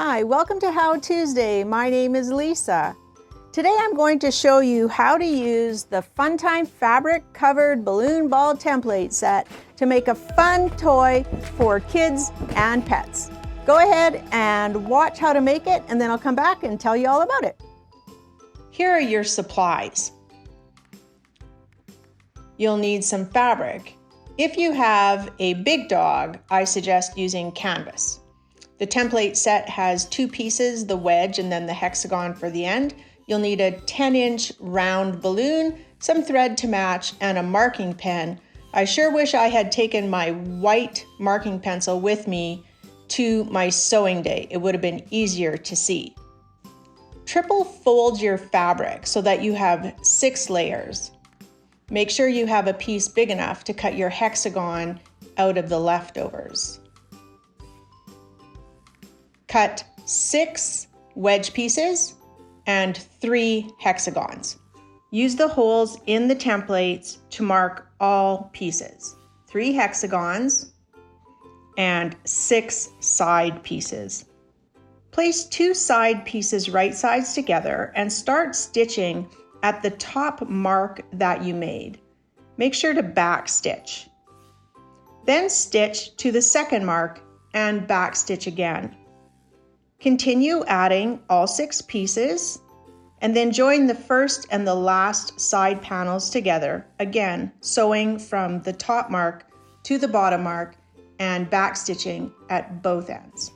Hi, welcome to How Tuesday. My name is Lisa. Today I'm going to show you how to use the Funtime fabric covered balloon ball template set to make a fun toy for kids and pets. Go ahead and watch how to make it, and then I'll come back and tell you all about it. Here are your supplies. You'll need some fabric. If you have a big dog, I suggest using canvas. The template set has two pieces, the wedge and then the hexagon for the end. You'll need a 10-inch round balloon, some thread to match, and a marking pen. I sure wish I had taken my white marking pencil with me to my sewing day. It would have been easier to see. Triple fold your fabric so that you have 6 layers. Make sure you have a piece big enough to cut your hexagon out of the leftovers. Cut 6 wedge pieces and 3 hexagons. Use the holes in the templates to mark all pieces. 3 hexagons and 6 side pieces. Place 2 side pieces right sides together and start stitching at the top mark that you made. Make sure to back stitch. Then stitch to the second mark and back stitch again. Continue adding all 6 pieces and then join the first and the last side panels together, again sewing from the top mark to the bottom mark and back stitching at both ends.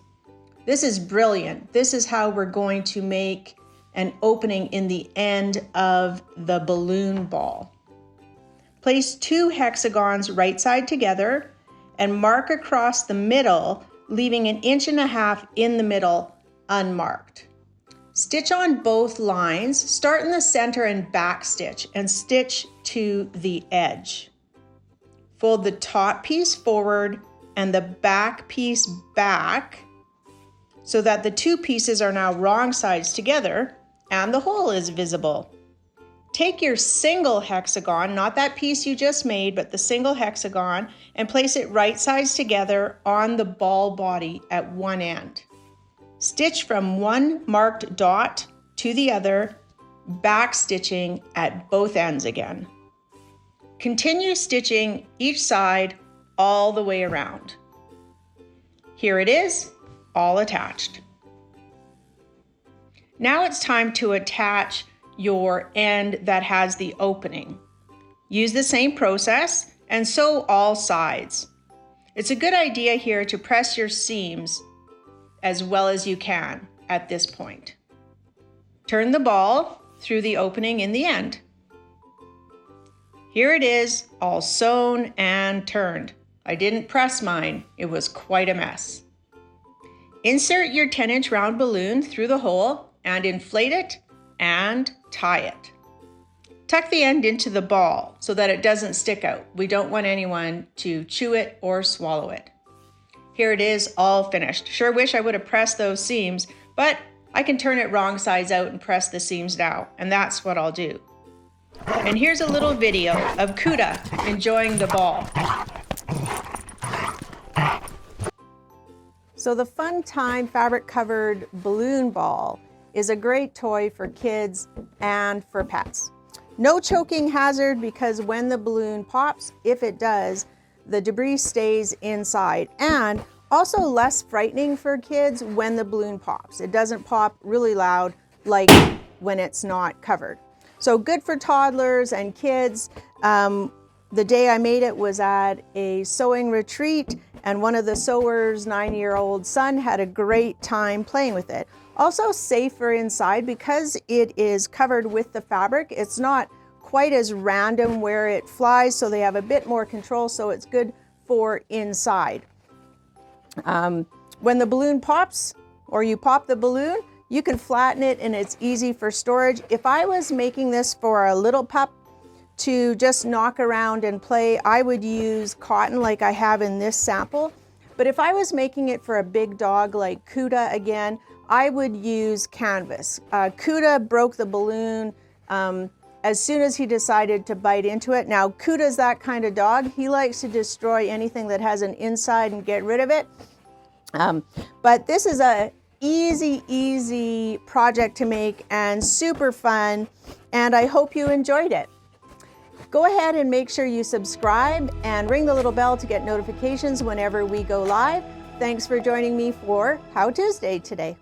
This is brilliant. This is how we're going to make an opening in the end of the balloon ball. Place 2 hexagons right side together and mark across the middle, leaving 1.5 inches in the middle unmarked. Stitch on both lines, start in the center and back stitch and stitch to the edge. Fold the top piece forward and the back piece back so that the 2 pieces are now wrong sides together and the hole is visible. Take your single hexagon, not that piece you just made, but the single hexagon, and place it right sides together on the ball body at one end. Stitch from one marked dot to the other, back stitching at both ends again. Continue stitching each side all the way around. Here it is, all attached. Now it's time to attach your end that has the opening. Use the same process and sew all sides. It's a good idea here to press your seams as well as you can at this point. Turn the ball through the opening in the end. Here it is, all sewn and turned. I didn't press mine, it was quite a mess. Insert your 10-inch round balloon through the hole and inflate it and tie it. Tuck the end into the ball so that it doesn't stick out. We don't want anyone to chew it or swallow it. Here it is, all finished. Sure wish I would have pressed those seams, but I can turn it wrong sides out and press the seams now, and that's what I'll do. And here's a little video of Cuda enjoying the ball. So the Funtime fabric covered balloon ball is a great toy for kids and for pets. No choking hazard because when the balloon pops, if it does, the debris stays inside, and also less frightening for kids when the balloon pops. It doesn't pop really loud like when it's not covered. So good for toddlers and kids. The day I made it was at a sewing retreat, and one of the sewers' 9-year-old son had a great time playing with it. Also safer inside because it is covered with the fabric. It's not quite as random where it flies, so they have a bit more control, so it's good for inside. When the balloon pops, or you pop the balloon, you can flatten it and it's easy for storage. If I was making this for a little pup to just knock around and play, I would use cotton like I have in this sample. But if I was making it for a big dog like Cuda again, I would use canvas. Cuda broke the balloon as soon as he decided to bite into it. Now, Cuda's that kind of dog. He likes to destroy anything that has an inside and get rid of it. But this is a easy project to make and super fun, and I hope you enjoyed it. Go ahead and make sure you subscribe and ring the little bell to get notifications whenever we go live. Thanks for joining me for How Tuesday today.